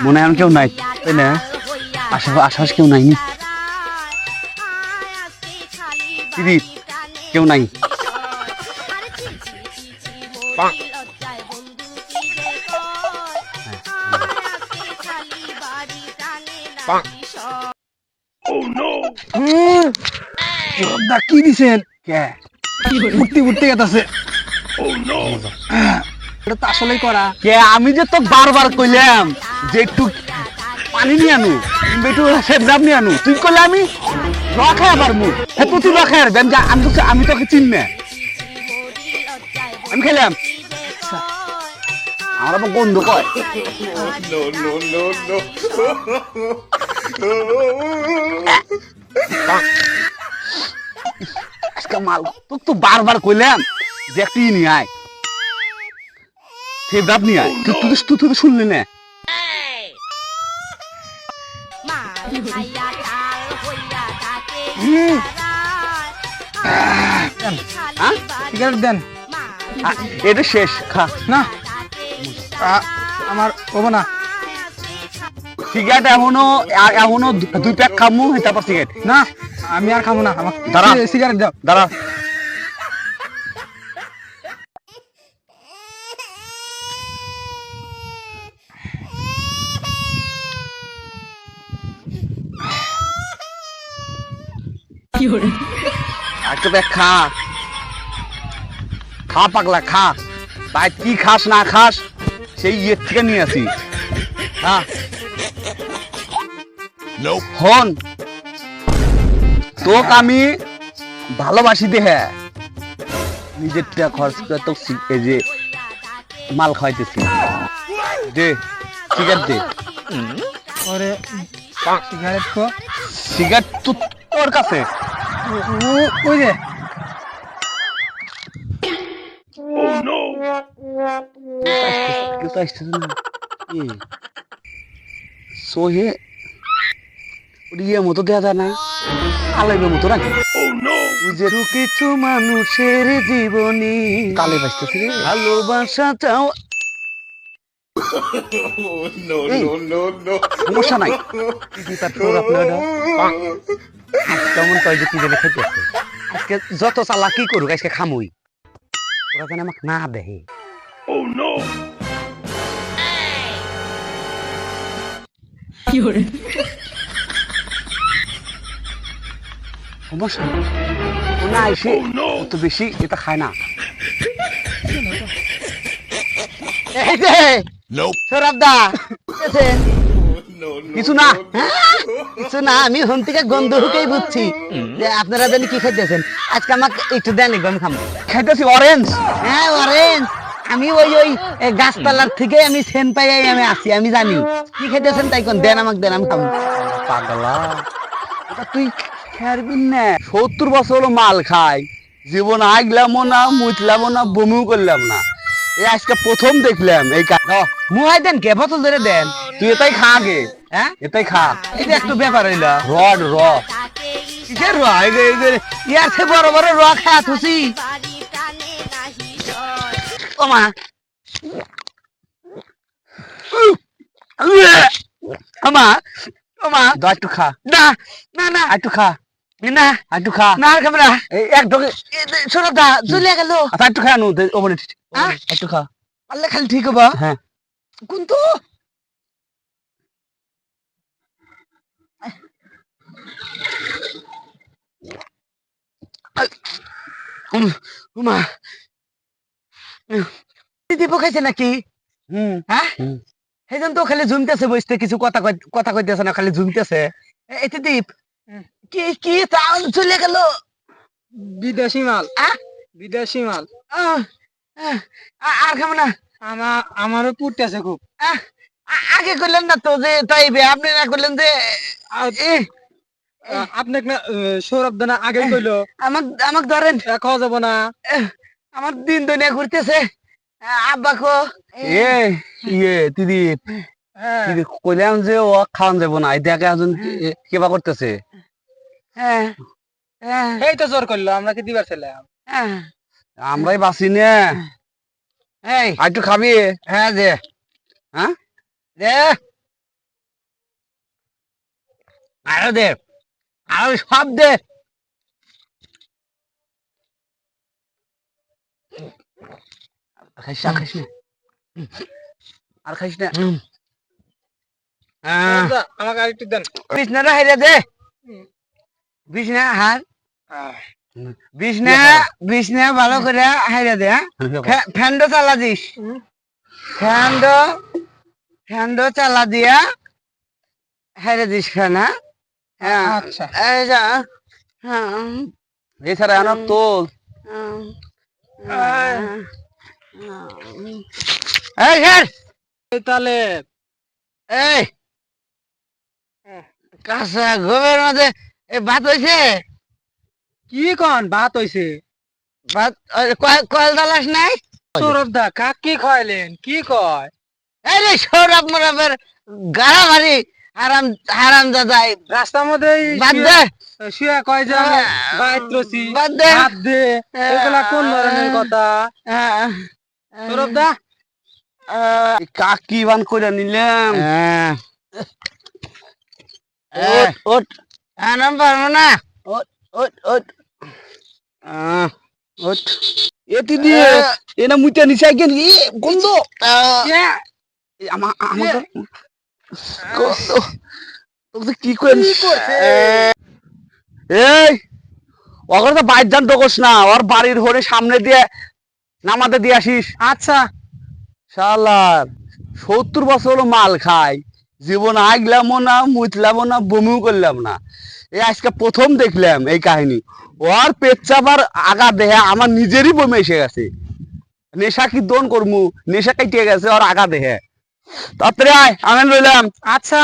মনে হয় কেউ নাই, তাই না? আশাপাশ কেউ নাইনি দিদি, কেউ নাই। কি দিছেন? কে উঠতে উঠতে গেছে। এটা তো আসলেই করা। কে আমি যে তো বারবার কইলাম যে একটু পানি নিয়ে আনু, কিংবা একটু সেবজাব নিয়ে আনু, তুই কইলে আমি খাই পারবো। হ্যাঁ তুই খাই পারবি, আমি তোকে চিন না, আমি খেলাম। আমার আবার গন্ধ কয়। আজকে মাল তোর তো বারবার কইলাম যে একটু নিয়ে আয়, সেবজাব নিয়ে আয়, তুই তো শুনলি না। সিগারেট দেন। এটা শেষ, খা। না আমার হবো না। সিগারেট এখনো 2 প্যাক খামু, তারপর সিগারেট। না আমি আর খাবো না। আমার দাঁড়া। সিগারেট দাও। দাঁড়া, একটা প্যাক খা, খা পাগলা খা। তাই কি খাস না খাস সেই ইয়ের থেকে নিয়ে আসি। হ্যাঁ হন, তোকে আমি ভালোবাসি দে, হ্যাঁ নিজের টাকা খরচ করে তো এই যে মাল খাইতেছি। দে সিগারেট দে। ওরে সিগারেট তো সিগারেট তো তোর কাছে। ওই যে সোহে ইয়ে মতো দেয়া যায় না, আলাইবের মতো নাকি? কিছু মানুষের জীবনী কালে বাঁচতেছে, ভালোবাসাটাও সমস্যা নাই। কেমন কয় যে কি জানে খাইতেছে, আজকে যত চালাকি করুক আজকে খামুই, ওরা যেন আমাকে না দেখে। সমস্যা না, এসে অত বেশি এটা খায় না। কিছু না, কিছু না, আমি হোম থেকে গন্ধ ঢুকেই বুঝছি যে আপনারা জানি কি খাইতেছেন। আজকে আমাকে একটু দেন, গম খাম খাইতেছি অরেঞ্জ। হ্যাঁ অরেঞ্জ, আমি ওই গাছপালার থেকে আমি সেন পাই আমি আসি, আমি জানি কি খাইতেছেন, তাই কোন দেন আমাকে, দেন আমি খাম। পাগলা তুই খারবি না, 70 বছর হলো মাল খাই, জীবন আগলামও না, মুতলামও না, বমিও করলাম না, এই আজকে প্রথম দেখলাম এই মুহাই দেন কে বোতল ধরে দেন। তুই এটাই খা আগে, হ্যাঁ এটাই খা। এটা একটু ব্যাপার হইলা র কিসের র, ইয়ার থেকে বড় বড় র খা তুসি। ওমা ওমা ওমা, একটু খা। না না না, একটু খা না, একটু খা না, ক্যামেরা এক ঢোকে সরদা চলে গেল। আচ্ছা একটু খা নু, একটু খা, পারলে খালি ঠিক হবা। হ্যাঁ কিন্তু দীপ খাইছে নাকি? হ্যাঁ সেই জন্য তো খালি ঝুমতেছে, বসতে কিছু কথা কইতেছে না, খালি ঝুমতেছে। এতে দীপ কি কি চলে গেল। বিদেশি মাল, বিদেশি মাল। আর খাবো না, আমারও পুড়তেছে খুব। আগে করলেন না তো যে তাইবে, আপনি না করলেন যে আপনাকে না সৌরভ দানা আগে কইলো আমাকে ধরেন, খাওয়া যাবো না। আমার দিন দুনিয়া ঘুরতেছে। আব্বা কো ইয়ে দিদি দিদি কইলাম যে ও খাওয়ান যাবো না, এটাকে একজন কেবা করতেছে। হ্যাঁ এই তো জোর করলো, আমরা কি দিবার ছিলাম? আমরাই বাঁচি না। এই একটু খাবি? হ্যাঁ দে, হ্যাঁ দে। আরো দে, আরো সব দে। খাইস না, খাইস না। আর খাইস না। সৌরভদা, আমাকে আর একটু দেন। বিছনাটা হাইরে দে। বিছনা হার। বিছনা ভালো করে হাইরে দে। ফ্যানটা চালা দিস। ফ্যানটা চালা দিয়া হাইরে দিস ফ্যান। আচ্ছা। এই যা। এছাড়া আনো তোল। এই স্যার, তাহলে এই কাঁচা গোবের মধ্যে ভাত হয়েছে। কি কন ভাত হইছে? ভাত কয়েল দালাস নাই। সৌরভদা, কাক কি খাইলেন? কি কয়? এই রে সৌরভ মোরবের গাড়া মারি হারাম হারাম দাদাই। রাস্তার মধ্যে বাদ দে। শুয়ে কয় যে আমি গায়ত্রী বাদ দে। ভাত দে, এগুলা কোন ধরনের কথা? সৌরভদা, কাকি বান করে নিলাম। ওট আনাম পারবো না। ওট ওট ওট ওট এটি দিয়ে এনা মুইটা নিচে গেল ই গন্ধ আমাদের কি করিস এই ওগর তো বাইর যান দোকস না, ওর বাড়ির হরে সামনে দিয়ে নামাতে দিয়ে আসিস। আচ্ছা। শালার 70 বছর হলো মাল খাই, জীবন আগলামও না, মুতলামও না, বমিও করলাম না। এই আজকে প্রথম দেখলাম এই কাহিনী। ওর পেট চাপার আগা দেহে আমার নিজেরই বমি এসে গেছে। নেশা কি দোন করমু, নেশা কাটিয়ে গেছে ওর আগা দেহে। তাড়াতাড়ি আয়, আমি লইলাম। আচ্ছা।